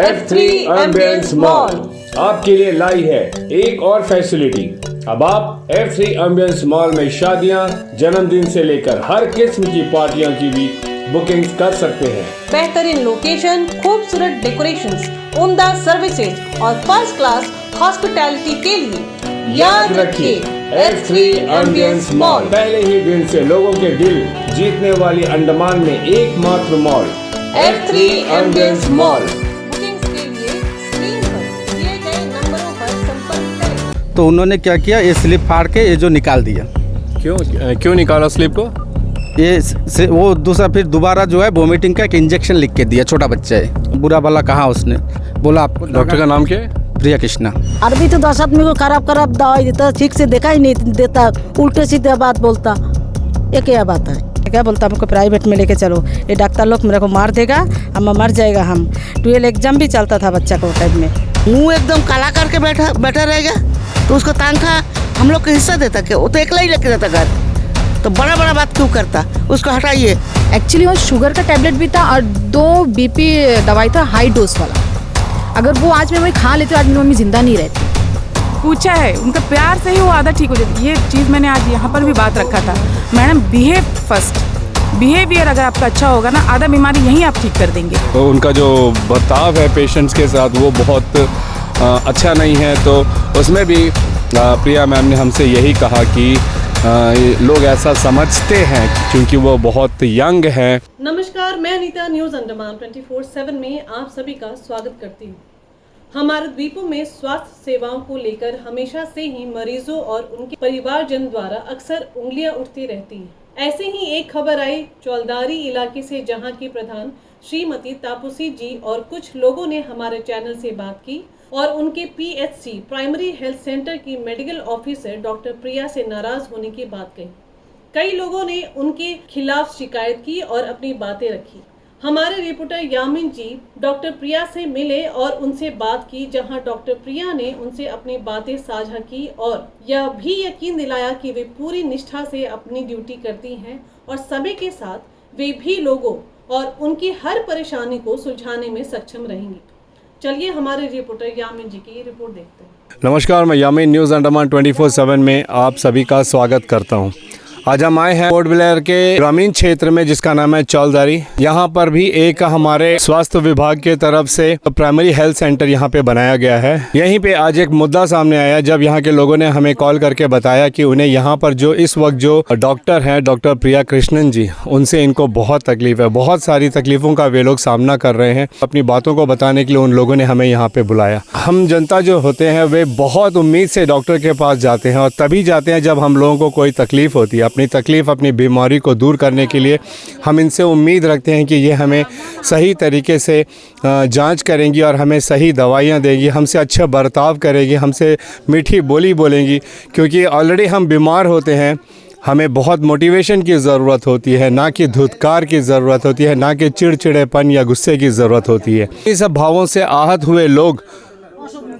F3 ambience mall आपके लिए लाई है एक और फैसिलिटी। अब आप F3 एम्बियंस मॉल में शादियां, जन्मदिन से लेकर हर किस्म की पार्टियों की भी बुकिंग कर सकते हैं। बेहतरीन लोकेशन, खूबसूरत डेकोरेशंस, उम्दा सर्विसेज और फर्स्ट क्लास हॉस्पिटैलिटी के लिए याद रखिए F3 एम्बियंस मॉल पहले ही दिन से लोगों के दिल जीतने वाली अंडमान में एकमात्र mall F3 ambience mall. Bookings के लिए स्क्रीन पर दिए गए नंबरों पर संपर्क करें। तो उन्होंने क्या किया, ये स्लिप फाड़ के ये जो निकाल दिया। क्यों निकाला स्लिप को? ये वो दूसरा फिर दोबारा जो है वोमिटिंग का एक इंजेक्शन लिख के दिया। छोटा बच्चा है, बुरा भला कहा उसने बोला। आपको डॉक्टर का नाम क्या है? प्रिया कृष्णा। अरबी तो 10 आदमी को खराब दवाई देता, ठीक से देखा ही नहीं देता, उल्टे सीधे बात बोलता। ये क्या बात है? क्या बोलता हमको प्राइवेट में लेके चलो, ये डॉक्टर लोग मेरे को मार देगा, हम मर जाएगा। हम 12 एग्जाम भी चलता था बच्चा को टाइम में। मुँह एकदम काला करके बैठा रहेगा तो उसको तनख्वाह हम लोग को हिस्सा देता क्या? वो तो अकेला ही लेके रहता घर, तो बड़ा बात क्यों करता? उसको हटाइए। एक्चुअली वो शुगर का टैबलेट भी था और 2 BP दवाई था हाई डोज वाला। अगर वो आज मैं खा लेती आज मेरी मम्मी जिंदा नहीं रहती। पूछा है उनका प्यार से ही वो आधा ठीक हो जाती। ये चीज़ मैंने आज यहाँ पर भी बात रखा था। मैडम बिहेव फर्स्ट, बिहेवियर अगर आपका अच्छा होगा ना, आधा बीमारी यहीं आप ठीक कर देंगे। तो उनका जो बर्ताव है पेशेंट्स के साथ वो बहुत अच्छा नहीं है, तो उसमें भी प्रिया मैम ने हमसे यही कहा कि लोग ऐसा समझते हैं क्योंकि वो बहुत यंग हैं। नमस्कार, मैं अनीता न्यूज अंडमान 24/7 में आप सभी का स्वागत करती हूँ। हमारे द्वीपों में स्वास्थ्य सेवाओं को लेकर हमेशा से ही मरीजों और उनके परिवारजन द्वारा अक्सर उंगलियां उठती रहती हैं। ऐसे ही एक खबर आई चौलदारी इलाके से, जहां की प्रधान श्रीमती तापसी जी और कुछ लोगों ने हमारे चैनल से बात की और उनके PHC प्राइमरी हेल्थ सेंटर की मेडिकल ऑफिसर डॉक्टर प्रिया से नाराज होने की बात कही। कई लोगों ने उनके खिलाफ शिकायत की और अपनी बातें रखी। हमारे रिपोर्टर यामिन जी डॉक्टर प्रिया से मिले और उनसे बात की, जहां डॉक्टर प्रिया ने उनसे अपनी बातें साझा की और यह भी यकीन दिलाया कि वे पूरी निष्ठा से अपनी ड्यूटी करती हैं और समय के साथ वे भी लोगों और उनकी हर परेशानी को सुलझाने में सक्षम रहेंगी। चलिए हमारे रिपोर्टर यामिन जी की रिपोर्ट देखते हैं। नमस्कार, मैं यामिन न्यूज़ अंडमान 24/7 में आप सभी का स्वागत करता हूं। आज हम आए हैं पोर्ट ब्लेयर के ग्रामीण क्षेत्र में जिसका नाम है चौलदारी। यहाँ पर भी एक हमारे स्वास्थ्य विभाग के तरफ से प्राइमरी हेल्थ सेंटर यहाँ पे बनाया गया है। यहीं पे आज एक मुद्दा सामने आया जब यहाँ के लोगों ने हमें कॉल करके बताया कि उन्हें यहाँ पर जो इस वक्त जो डॉक्टर हैं डॉक्टर प्रिया कृष्णन जी, उनसे इनको बहुत तकलीफ है, बहुत सारी तकलीफ़ों का वे लोग सामना कर रहे हैं। अपनी बातों को बताने के लिए उन लोगों ने हमें यहाँ पे बुलाया। हम जनता जो होते हैं वे बहुत उम्मीद से डॉक्टर के पास जाते हैं और तभी जाते हैं जब हम लोगों को कोई तकलीफ़ होती है। अपनी तकलीफ़, अपनी बीमारी को दूर करने के लिए हम इनसे उम्मीद रखते हैं कि ये हमें सही तरीके से जांच करेंगी और हमें सही दवाइयाँ देंगी, हमसे अच्छा बर्ताव करेगी, हमसे मीठी बोली बोलेंगी, क्योंकि ऑलरेडी हम बीमार होते हैं। हमें बहुत मोटिवेशन की ज़रूरत होती है, ना कि धुतकार की ज़रूरत होती है, ना कि चिड़चिड़ेपन या गुस्से की ज़रूरत होती है। इन सब भावों से आहत हुए लोग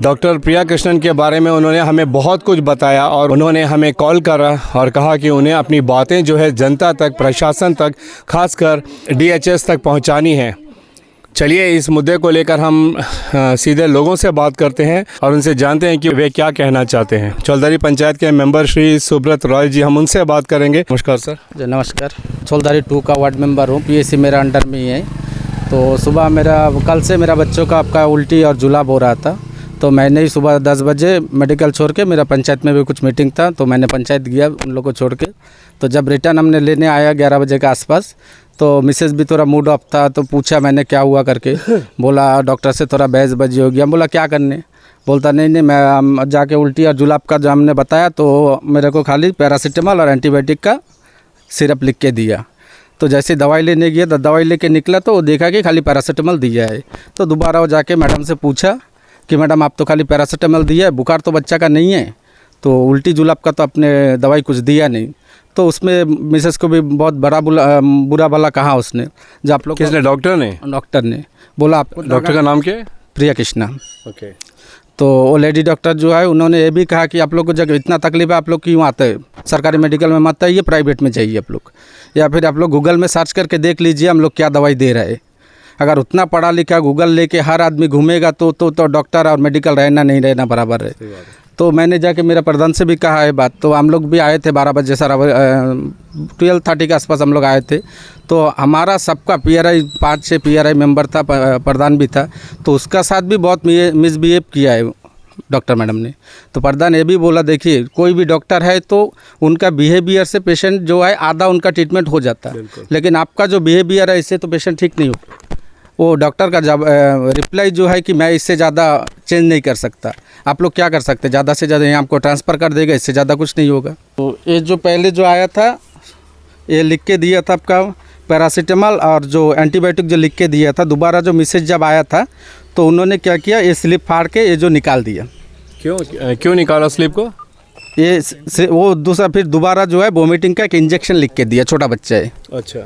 डॉक्टर प्रिया कृष्णन के बारे में उन्होंने हमें बहुत कुछ बताया और उन्होंने हमें कॉल करा और कहा कि उन्हें अपनी बातें जो है जनता तक, प्रशासन तक, खासकर DHS तक पहुंचानी है। चलिए इस मुद्दे को लेकर हम सीधे लोगों से बात करते हैं और उनसे जानते हैं कि वे क्या कहना चाहते हैं। चौलदारी पंचायत के मेंबर श्री सुब्रत रॉय जी, हम उनसे बात करेंगे। नमस्कार सर। जी नमस्कार। चौलदारी 2 का वार्ड मेंबर हूँ। PHC मेरा अंडर में ही है। तो सुबह कल से मेरा बच्चों का आपका उल्टी और जुलाब हो रहा था, तो मैंने ही सुबह 10 बजे मेडिकल छोड़ के, मेरा पंचायत में भी कुछ मीटिंग था तो मैंने पंचायत गया उन लोगों को छोड़ के। तो जब रिटर्न हमने लेने आया 11 बजे के आसपास, तो मिसेस भी थोड़ा मूड ऑफ था, तो पूछा मैंने क्या हुआ करके। बोला डॉक्टर से थोड़ा बहस बजी हो गया। बोला क्या करने? बोलता नहीं मैं जाके उल्टी और जुलाब का जो हमने बताया तो मेरे को खाली पैरासीटामोल और एंटीबायोटिक का सिरप लिख के दिया। तो जैसे दवाई लेने गया तो दवाई लेके निकला तो वो देखा कि खाली पैरासीटामोल दिया है। तो दोबारा वो जाके मैडम से पूछा कि मैडम आप तो खाली पैरासीटामोल दिया है, बुखार तो बच्चा का नहीं है, तो उल्टी जुलाब का तो आपने दवाई कुछ दिया नहीं। तो उसमें मिसेस को भी बहुत बुरा भला कहा उसने। जब आप लोग किसने? डॉक्टर ने? डॉक्टर ने बोला आपको। डॉक्टर का नाम क्या है? प्रिया कृष्णा। ओके। तो वो लेडी डॉक्टर जो है उन्होंने ये भी कहा कि आप लोग को जब इतना तकलीफ है आप लोग क्यों आते हैं, सरकारी मेडिकल में मत आइए, प्राइवेट में जाइए आप लोग, या फिर आप लोग गूगल में सर्च करके देख लीजिए हम लोग क्या दवाई दे रहे हैं। अगर उतना पढ़ा लिखा गूगल लेके हर आदमी घूमेगा तो डॉक्टर और मेडिकल रहना नहीं रहना बराबर है। तो मैंने जाके मेरा प्रधान से भी कहा है बात। तो हम लोग भी आए थे 12 बजे सर 12:30 के आसपास हम लोग आए थे। तो हमारा सबका PRI 5-6 PRI मेंबर था, प्रधान भी था, तो उसका साथ भी बहुत मिसबिहेव किया है डॉक्टर मैडम ने। तो प्रधान ये भी बोला, देखिए कोई भी डॉक्टर है तो उनका बिहेवियर से पेशेंट जो है आधा उनका ट्रीटमेंट हो जाता है, लेकिन आपका जो बिहेवियर है इससे तो पेशेंट ठीक नहीं हो। वो डॉक्टर का जब रिप्लाई जो है कि मैं इससे ज़्यादा चेंज नहीं कर सकता, आप लोग क्या कर सकते हैं, ज़्यादा से ज़्यादा यहाँ आपको ट्रांसफ़र कर देगा, इससे ज़्यादा कुछ नहीं होगा। तो ये जो पहले जो आया था ये लिख के दिया था आपका पैरासीटामॉल और जो एंटीबायोटिक जो लिख के दिया था, दोबारा जो मैसेज जब आया था तो उन्होंने क्या किया, ये स्लिप फाड़ के ये जो निकाल दिया। क्यों निकाला स्लिप को? ये वो दूसरा फिर दोबारा जो है वोमिटिंग का एक इंजेक्शन लिख के दिया, छोटा बच्चा है, अच्छा,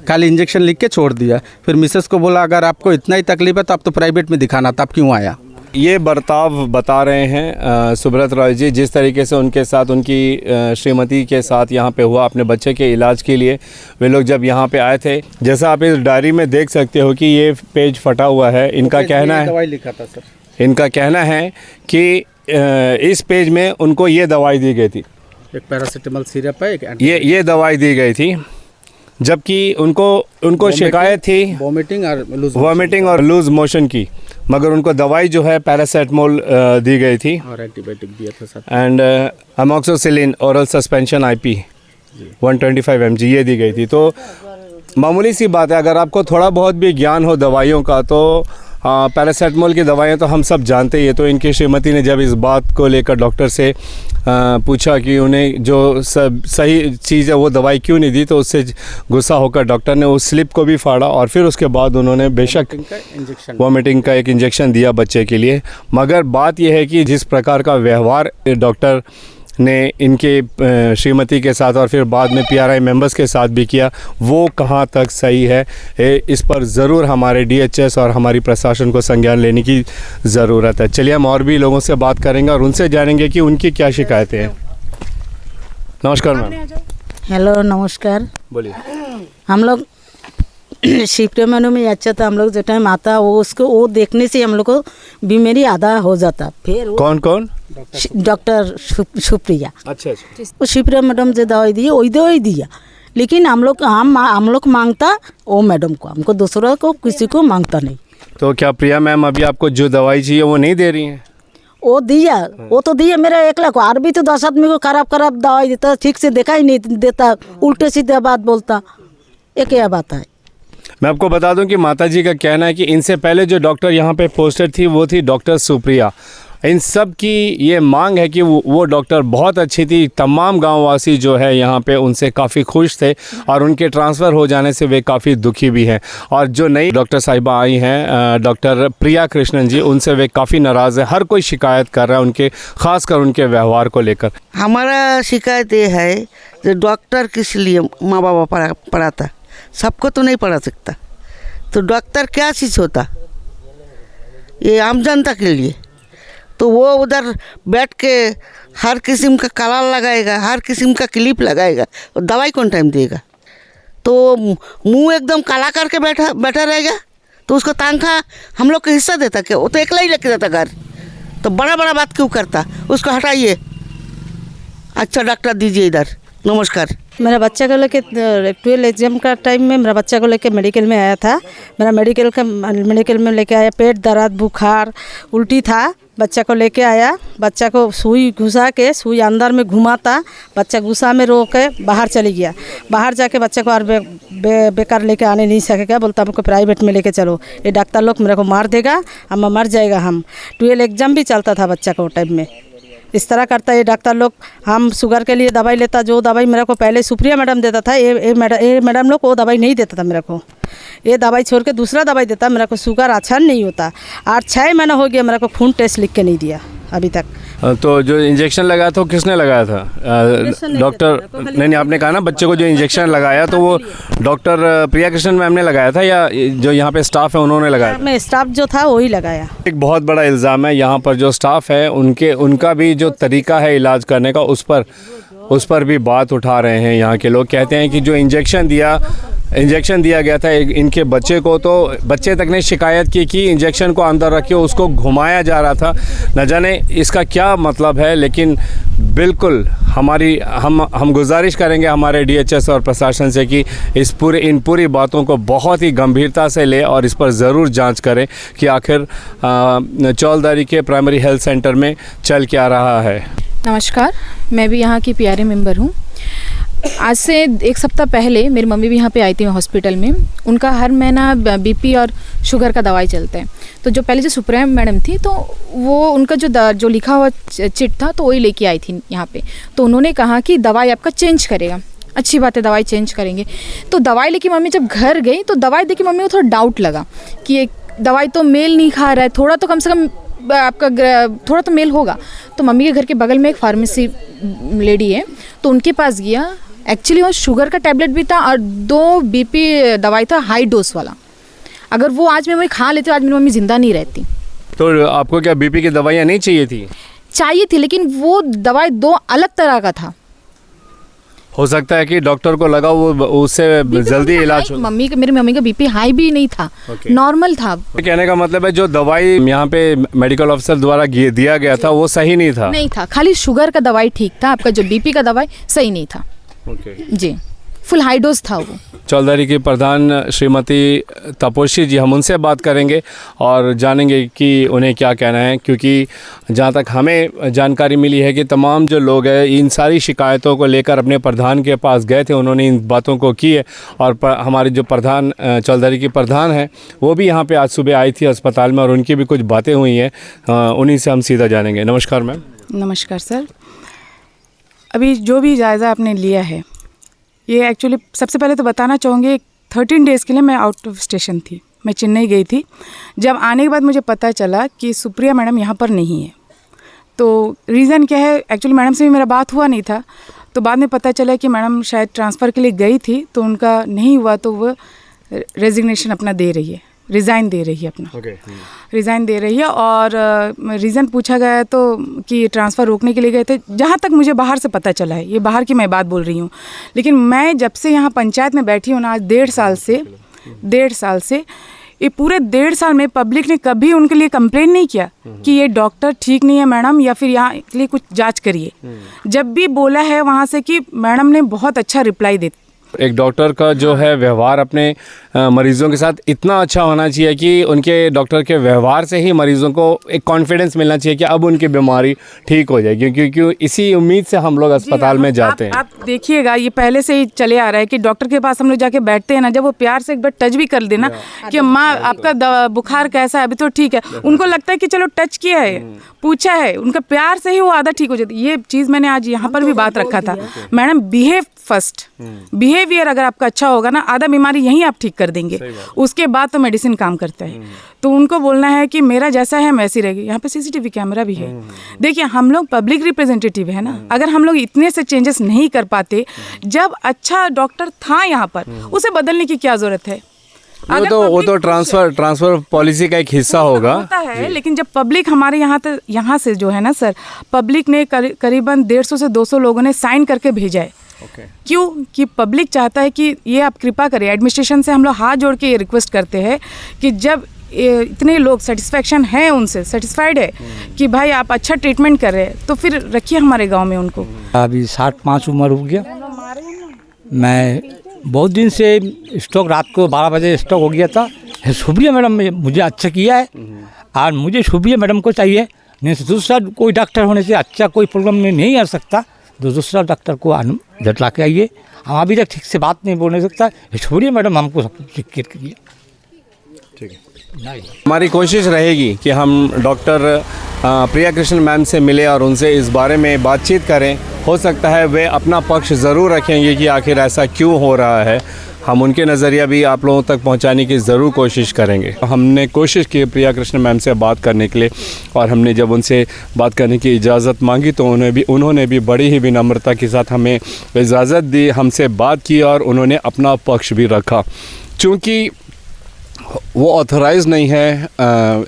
खाली इंजेक्शन लिख के छोड़ दिया। फिर मिसेस को बोला अगर आपको इतना ही तकलीफ है तो आप तो प्राइवेट में दिखाना था, आप क्यों आया। ये बर्ताव बता रहे हैं सुब्रत रॉय जी, जिस तरीके से उनके साथ उनकी श्रीमती के साथ यहाँ पे हुआ अपने बच्चे के इलाज के लिए। वे लोग जब यहाँ पे आए थे, जैसा आप इस डायरी में देख सकते हो कि ये पेज फटा हुआ है। इनका कहना है, दवाई लिखा था सर, इनका कहना है कि इस पेज में उनको ये दवाई दी गई थी, एक पैरासीटामॉल सिरप है, एक ये दवाई दी गई थी, जबकि उनको शिकायत थी वॉमिटिंग और लूज मोशन की, मगर उनको दवाई जो है पैरासीटामोल दी गई थी और एंटीबायोटिक दिया था sir, and amoxicillin oral suspension IP 125 mg ये दी गई थी। तो मामूली सी बात है, अगर आपको थोड़ा बहुत भी ज्ञान हो दवाइयों का तो पैरासीटामोल की दवाइयाँ तो हम सब जानते ही है। तो इनकी श्रीमती ने जब इस बात को लेकर डॉक्टर से पूछा कि उन्हें जो सही चीज़ है वो दवाई क्यों नहीं दी, तो उससे गुस्सा होकर डॉक्टर ने उस स्लिप को भी फाड़ा और फिर उसके बाद उन्होंने बेशक वॉमिटिंग का एक इंजेक्शन दिया बच्चे के लिए। मगर बात यह है कि जिस प्रकार का व्यवहार डॉक्टर ने इनके श्रीमती के साथ और फिर बाद में PRI मेंबर्स के साथ भी किया, वो कहाँ तक सही है, इस पर ज़रूर हमारे DHS और हमारी प्रशासन को संज्ञान लेने की ज़रूरत है। चलिए हम और भी लोगों से बात करेंगे और उनसे जानेंगे कि उनकी क्या शिकायतें हैं। नमस्कार मैम। हेलो नमस्कार। बोलिए। हम लोग शिफ्ट मनु में अच्छा था, हम लोग जो टाइम आता वो देखने से हम लोग को बीमारी आधा हो जाता। फिर कौन? डॉक्टर सुप्रिया। अच्छा। वो शिप्रिया मैडम जो दवाई दी वही दवाई दिया, लेकिन हम लोग मांगता वो मैडम को, हमको दूसरा को किसी को मांगता नहीं। तो क्या प्रिया मैम अभी आपको जो दवाई चाहिए वो नहीं दे रही हैं? वो दिया, वो तो दिया मेरा 1 लाख, और भी तो 10 आदमी को खराब दवाई देता, ठीक से देखा ही नहीं देता, उल्टे सीधे बात बोलता। ये क्या बात है? मैं आपको बता दूं कि माताजी का कहना है कि इनसे पहले जो डॉक्टर यहाँ पे पोस्टेड थी वो थी डॉक्टर सुप्रिया। इन सब की ये मांग है कि वो डॉक्टर बहुत अच्छी थी। तमाम गांववासी जो है यहाँ पे उनसे काफ़ी खुश थे और उनके ट्रांसफ़र हो जाने से वे काफ़ी दुखी भी हैं। और जो नई डॉक्टर साहिबा आई हैं डॉक्टर प्रिया कृष्णन जी, उनसे वे काफ़ी नाराज़ है। हर कोई शिकायत कर रहा है उनके, ख़ासकर उनके व्यवहार को लेकर। हमारा शिकायत ये है कि डॉक्टर किस लिए माँ बाबा पढ़ाता, सबको तो नहीं पढ़ा सकता, तो डॉक्टर क्या चीज़ होता, ये आम जनता के लिए। तो वो उधर बैठ के हर किस्म का कलर लगाएगा, हर किस्म का क्लिप लगाएगा, और दवाई कौन टाइम देगा। तो मुंह एकदम काला करके बैठा रहेगा, तो उसको तनख्वाह हम लोग को हिस्सा देता क्या, वो तो अकेला ही लेके जाता घर। तो बड़ा बात क्यों करता, उसको हटाइए, अच्छा डॉक्टर दीजिए इधर। नमस्कार। मेरा बच्चा को लेके 12 एग्जाम का टाइम में मेरा बच्चा को लेके मेडिकल में आया था। मेरा मेडिकल में लेके आया, पेट दर्द, बुखार, उल्टी था, बच्चा को लेके आया। बच्चा को सुई घुसा के, सुई अंदर में घुमाता, बच्चा गुस्सा में रो के बाहर चली गया। बाहर जाके बच्चा को और बेकार लेके आने नहीं सकेगा, बोलता हमको प्राइवेट में लेके चलो, ये डॉक्टर लोग मेरे को मार देगा, हम मर जाएगा। हम 12 एग्जाम भी चलता था बच्चा को टाइम में, इस तरह करता है डॉक्टर लोग। हम शुगर के लिए दवाई लेता, जो दवाई मेरे को पहले सुप्रिया मैडम देता था, ये मैडम लोग वो दवाई नहीं देता था मेरे को। ये दवाई छोड़ के दूसरा दवाई देता, मेरे को शुगर अच्छा नहीं होता। और 6 महीना हो गया मेरे को खून टेस्ट लिख के नहीं दिया अभी तक। तो जो इंजेक्शन लगाया था वो किसने लगाया था? डॉक्टर नहीं, आपने कहा ना बच्चे को जो इंजेक्शन लगाया तो वो डॉक्टर प्रिया कृष्णन मैम ने लगाया था या जो यहाँ पे स्टाफ है उन्होंने लगाया? मैं स्टाफ जो था वही लगाया। एक बहुत बड़ा इल्ज़ाम है यहाँ पर जो स्टाफ है उनका भी जो तरीका है इलाज करने का, उस पर उस पर भी बात उठा रहे हैं। यहाँ के लोग कहते हैं कि जो इंजेक्शन दिया गया था इनके बच्चे को, तो बच्चे तक ने शिकायत की कि इंजेक्शन को अंदर रख के उसको घुमाया जा रहा था। न जाने इसका क्या मतलब है, लेकिन बिल्कुल हम गुजारिश करेंगे हमारे DHS और प्रशासन से कि इन पूरी बातों को बहुत ही गंभीरता से ले और इस पर ज़रूर जांच करें कि आखिर चौलदारी के प्राइमरी हेल्थ सेंटर में चल क्या रहा है। नमस्कार, मैं भी यहाँ की PRA मेंबर हूँ। आज से एक सप्ताह पहले मेरी मम्मी भी यहाँ पे आई थी हॉस्पिटल में। उनका हर महीना BP और शुगर का दवाई चलता है। तो जो पहले जो सुप्रीम मैडम थी, तो वो उनका जो लिखा हुआ चिट था, तो वही लेके आई थी यहाँ पे। तो उन्होंने कहा कि दवाई आपका चेंज करेगा। अच्छी बात है, दवाई चेंज करेंगे। तो दवाई लेके मम्मी जब घर गई तो दवाई देके मम्मी को थोड़ा डाउट लगा कि ये दवाई तो मेल नहीं खा रहा है, थोड़ा तो कम से कम आपका थोड़ा तो मेल होगा। तो मम्मी के घर के बगल में एक फार्मेसी लेडी है, तो उनके पास गया। एक्चुअली वो शुगर का टैबलेट भी था और 2 BP दवाई था हाई डोज वाला। अगर वो आज मैं खा लेती तो आज मेरी मम्मी ज़िंदा नहीं रहती। तो आपको क्या BP की दवाइयाँ नहीं चाहिए थी? चाहिए थी, लेकिन वो दवाई 2 अलग तरह का था। हो सकता है कि डॉक्टर को लगा वो उससे जल्दी इलाज हो। मेरी मम्मी का BP हाई भी नहीं था, नॉर्मल था। कहने का मतलब है जो दवाई यहाँ पे मेडिकल ऑफिसर द्वारा दिया गया था वो सही नहीं था? नहीं था, खाली शुगर का दवाई ठीक था, आपका जो BP का दवाई सही नहीं था। जी, फुल हाई डोज था वो। चौलदारी की प्रधान श्रीमती तपोशी जी, हम उनसे बात करेंगे और जानेंगे कि उन्हें क्या कहना है, क्योंकि जहाँ तक हमें जानकारी मिली है कि तमाम जो लोग हैं इन सारी शिकायतों को लेकर अपने प्रधान के पास गए थे, उन्होंने इन बातों को की है। और हमारी जो प्रधान चौलदारी की प्रधान है वो भी यहाँ पे आज सुबह आई थी अस्पताल में और उनकी भी कुछ बातें हुई हैं, उन्हीं से हम सीधा जानेंगे। नमस्कार मैम। नमस्कार सर। अभी जो भी जायज़ा आपने लिया है, ये एक्चुअली सबसे पहले तो बताना चाहूँगी 13 डेज़ के लिए मैं आउट ऑफ स्टेशन थी। मैं चेन्नई गई थी। जब आने के बाद मुझे पता चला कि सुप्रिया मैडम यहाँ पर नहीं है। तो रीज़न क्या है, एक्चुअली मैडम से भी मेरा बात हुआ नहीं था। तो बाद में पता चला कि मैडम शायद ट्रांसफ़र के लिए गई थी, तो उनका नहीं हुआ, तो वो रेजिग्नेशन अपना दे रही है, रिज़ाइन दे रही है अपना। रिज़ाइन दे रही है। और रीज़न पूछा गया तो कि ट्रांसफ़र रोकने के लिए गए थे। जहाँ तक मुझे बाहर से पता चला है, ये बाहर की मैं बात बोल रही हूँ, लेकिन मैं जब से यहाँ पंचायत में बैठी हूँ ना, आज 1.5 साल से ये पूरे 1.5 साल में पब्लिक ने कभी उनके लिए कंप्लेन नहीं किया कि ये डॉक्टर ठीक नहीं है मैडम, या फिर यहाँ के लिए कुछ जाँच करिए। जब भी बोला है वहाँ से कि मैडम ने बहुत अच्छा रिप्लाई दे। एक डॉक्टर का जो है व्यवहार अपने मरीज़ों के साथ इतना अच्छा होना चाहिए कि उनके डॉक्टर के व्यवहार से ही मरीज़ों को एक कॉन्फिडेंस मिलना चाहिए कि अब उनकी बीमारी ठीक हो जाएगी, क्योंकि इसी उम्मीद से हम लोग अस्पताल में जाते हैं। आप देखिएगा, ये पहले से ही चले आ रहा है कि डॉक्टर के पास हम लोग जाके बैठते हैं ना, जब वो प्यार से एक बार टच भी कर देना कि माँ आपका बुखार कैसा है, अभी तो ठीक है, उनको लगता है कि चलो टच किया है, पूछा है, उनका प्यार से ही वो आधा ठीक हो जाती है। ये चीज़ मैंने आज यहाँ पर भी बात रखा था। Madam, behave first. बिहेवियर अगर आपका अच्छा होगा ना, आधा बीमारी यहीं आप ठीक कर देंगे, उसके बाद तो मेडिसिन काम करता है। तो उनको बोलना है कि मेरा जैसा है वैसी रहेगी। यहाँ पे CCTV कैमरा भी है। देखिए, हम लोग पब्लिक रिप्रेजेंटेटिव है ना, अगर हम लोग इतने से चेंजेस नहीं कर पाते, जब अच्छा डॉक्टर था यहाँ पर, उसे बदलने की क्या जरूरत है? वो तो ट्रांसफर पॉलिसी का एक हिस्सा होगा है। लेकिन जब पब्लिक हमारे यहाँ से जो है ना सर, पब्लिक ने करीबन 150 से 200 लोगों ने साइन करके भेजा है। क्यों? कि पब्लिक चाहता है कि ये आप कृपा करें। एडमिनिस्ट्रेशन से हम लोग हाथ जोड़ के ये रिक्वेस्ट करते हैं कि जब इतने लोग सेटिस्फेक्शन है, उनसे सेटिस्फाइड है कि भाई आप अच्छा ट्रीटमेंट कर रहे हैं, तो फिर रखिए हमारे गांव में उनको। अभी 65 उम्र हो गया। मैं बहुत दिन से स्ट्रोक, रात को 12 बजे स्ट्रोक हो गया था। सुप्रिया मैडम ने मुझे अच्छा किया है और मुझे सुप्रिया मैडम को चाहिए, नहीं तो दूसरा कोई डॉक्टर होने से अच्छा कोई प्रॉब्लम नहीं आ सकता। दूसरा डॉक्टर को जटला के आइए। हम अभी तक ठीक से बात नहीं बोल सकता। सुप्रिया मैडम हमको सब कुछ ठीक किया। ठीक है, हमारी कोशिश रहेगी कि हम डॉक्टर प्रिया कृष्ण मैम से मिले और उनसे इस बारे में बातचीत करें। हो सकता है वे अपना पक्ष ज़रूर रखेंगे कि आखिर ऐसा क्यों हो रहा है। हम उनके नज़रिया भी आप लोगों तक पहुंचाने की ज़रूर कोशिश करेंगे। हमने कोशिश की प्रिया कृष्ण मैम से बात करने के लिए, और हमने जब उनसे बात करने की इजाज़त मांगी तो उन्होंने भी बड़ी ही विनम्रता के साथ हमें इजाज़त दी, हमसे बात की और उन्होंने अपना पक्ष भी रखा। चूँकि वो ऑथराइज़ नहीं है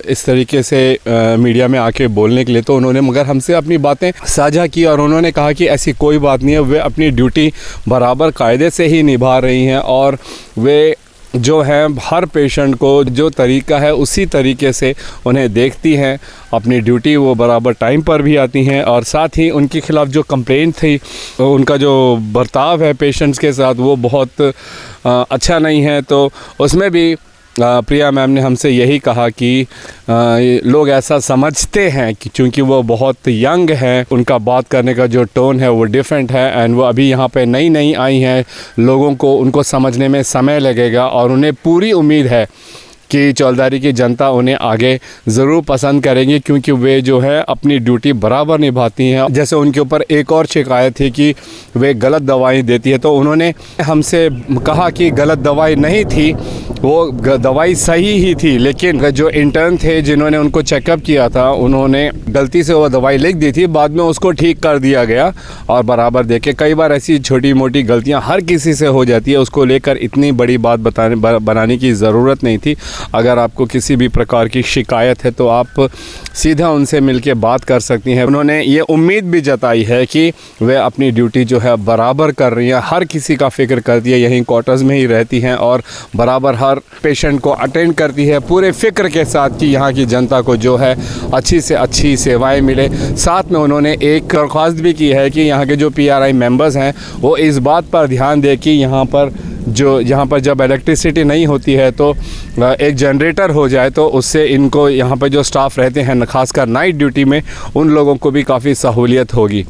इस तरीके से मीडिया में आके बोलने के लिए, तो उन्होंने मगर हमसे अपनी बातें साझा की और उन्होंने कहा कि ऐसी कोई बात नहीं है, वे अपनी ड्यूटी बराबर कायदे से ही निभा रही हैं और वे जो है हर पेशेंट को जो तरीका है उसी तरीके से उन्हें देखती हैं, अपनी ड्यूटी वो बराबर टाइम पर भी आती हैं और साथ ही उनके ख़िलाफ़ जो कंप्लेंट थी, उनका जो बर्ताव है पेशेंट्स के साथ वो बहुत अच्छा नहीं है। तो उसमें भी प्रिया मैम ने हमसे यही कहा कि लोग ऐसा समझते हैं कि चूँकि वो बहुत यंग हैं, उनका बात करने का जो टोन है वो डिफरेंट है एंड वो अभी यहाँ पे नई नई आई हैं, लोगों को उनको समझने में समय लगेगा और उन्हें पूरी उम्मीद है कि चौलदारी की जनता उन्हें आगे ज़रूर पसंद करेंगी क्योंकि वे जो है अपनी ड्यूटी बराबर निभाती हैं। जैसे उनके ऊपर एक और शिकायत थी कि वे गलत दवाई देती है, तो उन्होंने हमसे कहा कि गलत दवाई नहीं थी, वो दवाई सही ही थी, लेकिन जो इंटर्न थे जिन्होंने उनको चेकअप किया था उन्होंने गलती से वो दवाई लिख दी थी, बाद में उसको ठीक कर दिया गया और बराबर देके। कई बार ऐसी छोटी मोटी गलतियाँ हर किसी से हो जाती है, उसको लेकर इतनी बड़ी बात बनाने की ज़रूरत नहीं थी। अगर आपको किसी भी प्रकार की शिकायत है तो आप सीधा उनसे मिलके बात कर सकती हैं। उन्होंने ये उम्मीद भी जताई है कि वे अपनी ड्यूटी जो है बराबर कर रही हैं, हर किसी का फ़िक्र करती है, यहीं क्वार्टर्स में ही रहती हैं और बराबर हर पेशेंट को अटेंड करती है पूरे फ़िक्र के साथ कि यहाँ की जनता को जो है अच्छी से अच्छी सेवाएँ मिले। साथ में उन्होंने एक दरख्वास्त भी की है कि यहाँ के जो PRI मेंबर्स हैं वो इस बात पर ध्यान दें कि यहाँ पर जब इलेक्ट्रिसिटी नहीं होती है तो एक जनरेटर हो जाए तो उससे इनको यहाँ पर जो स्टाफ रहते हैं खासकर नाइट ड्यूटी में उन लोगों को भी काफ़ी सहूलियत होगी।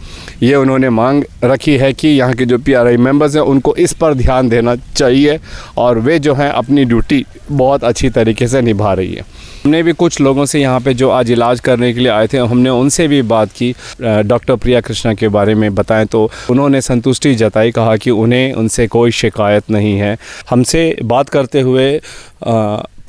ये उन्होंने मांग रखी है कि यहाँ के जो PRI मेंबर्स हैं उनको इस पर ध्यान देना चाहिए और वे जो हैं अपनी ड्यूटी बहुत अच्छी तरीके से निभा रही है। हमने भी कुछ लोगों से यहाँ पे जो आज इलाज करने के लिए आए थे, हमने उनसे भी बात की, डॉक्टर प्रिया कृष्णा के बारे में बताएं तो उन्होंने संतुष्टि जताई, कहा कि उन्हें उनसे कोई शिकायत नहीं है। हमसे बात करते हुए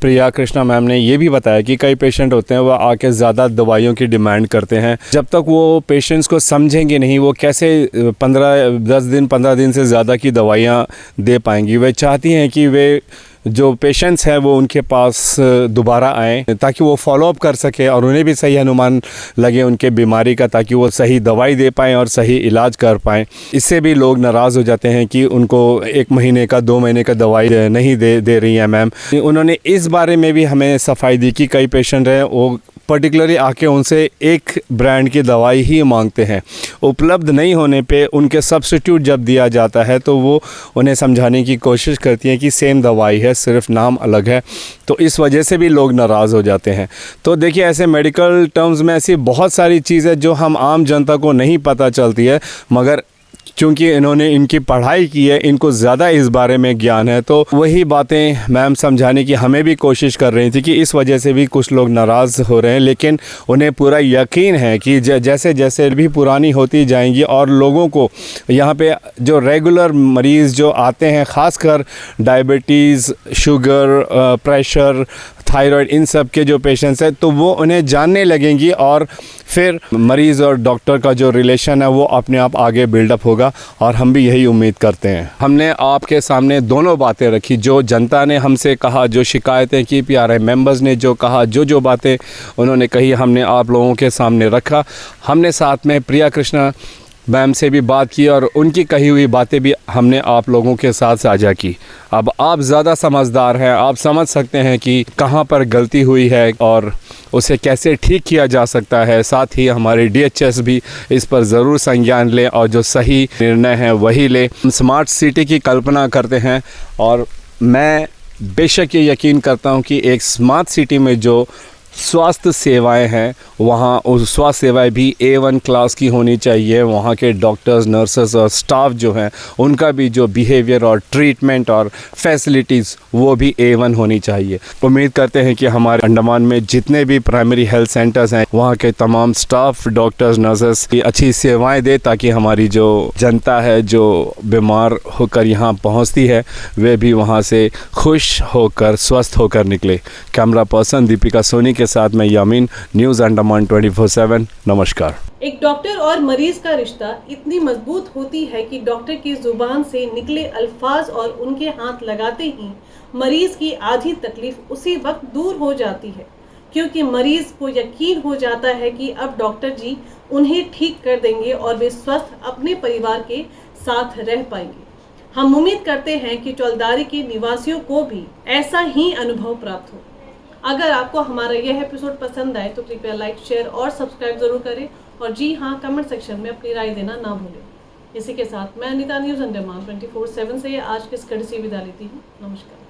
प्रिया कृष्णा मैम ने ये भी बताया कि कई पेशेंट होते हैं वो आके ज़्यादा दवाइयों की डिमांड करते हैं, जब तक वो पेशेंट्स को समझेंगे नहीं वो कैसे 15 दिन से ज़्यादा की दवाइयाँ दे पाएंगी। वे चाहती हैं कि वे जो पेशेंट्स हैं वो उनके पास दोबारा आएँ ताकि वो फॉलोअप कर सके और उन्हें भी सही अनुमान लगे उनके बीमारी का, ताकि वो सही दवाई दे पाएँ और सही इलाज कर पाएँ। इससे भी लोग नाराज़ हो जाते हैं कि उनको 1 महीने का 2 महीने का दवाई नहीं दे रही हैं मैम। उन्होंने इस बारे में भी हमें सफाई दी कि कई पेशेंट हैं वो पर्टिकुलरली आके उनसे एक ब्रांड की दवाई ही मांगते हैं, उपलब्ध नहीं होने पे उनके सब्स्टिट्यूट जब दिया जाता है तो वो उन्हें समझाने की कोशिश करती हैं कि सेम दवाई है, सिर्फ नाम अलग है। तो इस वजह से भी लोग नाराज़ हो जाते हैं। तो देखिए ऐसे मेडिकल टर्म्स में ऐसी बहुत सारी चीज़ें जो हम आम जनता को नहीं पता चलती है, मगर क्योंकि इन्होंने इनकी पढ़ाई की है, इनको ज़्यादा इस बारे में ज्ञान है, तो वही बातें मैम समझाने की हमें भी कोशिश कर रही थी कि इस वजह से भी कुछ लोग नाराज़ हो रहे हैं। लेकिन उन्हें पूरा यकीन है कि जैसे जैसे भी पुरानी होती जाएंगी और लोगों को यहाँ पे जो रेगुलर मरीज़ जो आते हैं, ख़ासकर डायबिटीज़, शुगर, प्रेशर, थायराइड, इन सब के जो पेशेंट्स हैं, तो वो उन्हें जानने लगेंगी और फिर मरीज़ और डॉक्टर का जो रिलेशन है वो अपने आप आगे बिल्डअप होगा और हम भी यही उम्मीद करते हैं। हमने आपके सामने दोनों बातें रखी, जो जनता ने हमसे कहा, जो शिकायतें की, PRI मेंबर्स ने जो कहा, जो बातें उन्होंने कही, हमने आप लोगों के सामने रखा। हमने साथ में प्रिया कृष्णा मैम से भी बात की और उनकी कही हुई बातें भी हमने आप लोगों के साथ साझा की। अब आप ज़्यादा समझदार हैं, आप समझ सकते हैं कि कहाँ पर गलती हुई है और उसे कैसे ठीक किया जा सकता है। साथ ही हमारे DHS भी इस पर ज़रूर संज्ञान लें और जो सही निर्णय है वही लें। हम स्मार्ट सिटी की कल्पना करते हैं और मैं बेशक ये यकीन करता हूँ कि एक स्मार्ट सिटी में जो स्वास्थ्य सेवाएं हैं वहाँ उस स्वास्थ्य सेवाएं भी A1 क्लास की होनी चाहिए। वहाँ के डॉक्टर्स, नर्सेस और स्टाफ जो हैं उनका भी जो बिहेवियर और ट्रीटमेंट और फैसिलिटीज़ वो भी A1 होनी चाहिए। उम्मीद करते हैं कि हमारे अंडमान में जितने भी प्राइमरी हेल्थ सेंटर्स हैं वहाँ के तमाम स्टाफ, डॉक्टर्स, नर्सेस की अच्छी सेवाएँ दे ताकि हमारी जो जनता है जो बीमार होकर यहाँ पहुँचती है वे भी वहाँ से खुश होकर, स्वस्थ होकर निकले। कैमरा पर्सन दीपिका सोनी के साथ मैं यामीन, न्यूज़ अंडमान 24/7। नमस्कार। एक डॉक्टर और मरीज का रिश्ता इतनी मजबूत होती है कि डॉक्टर की जुबान से निकले अल्फाज और उनके हाथ लगाते ही मरीज की आधी तकलीफ उसी वक्त दूर हो जाती है, क्योंकि मरीज को यकीन हो जाता है कि अब डॉक्टर जी उन्हें ठीक कर देंगे और वे स्वस्थ अपने परिवार के साथ रह पाएंगे। हम उम्मीद करते हैं कि चौलदारी के निवासियों को भी ऐसा ही अनुभव प्राप्त हो। अगर आपको हमारा यह एपिसोड पसंद आए तो कृपया लाइक, शेयर और सब्सक्राइब जरूर करें और जी हाँ, कमेंट सेक्शन में अपनी राय देना ना भूलें। इसी के साथ मैं अनिता, न्यूज़ अंडमान 24/7 से आज की इस कड़ी से विदा लेती हूँ। नमस्कार।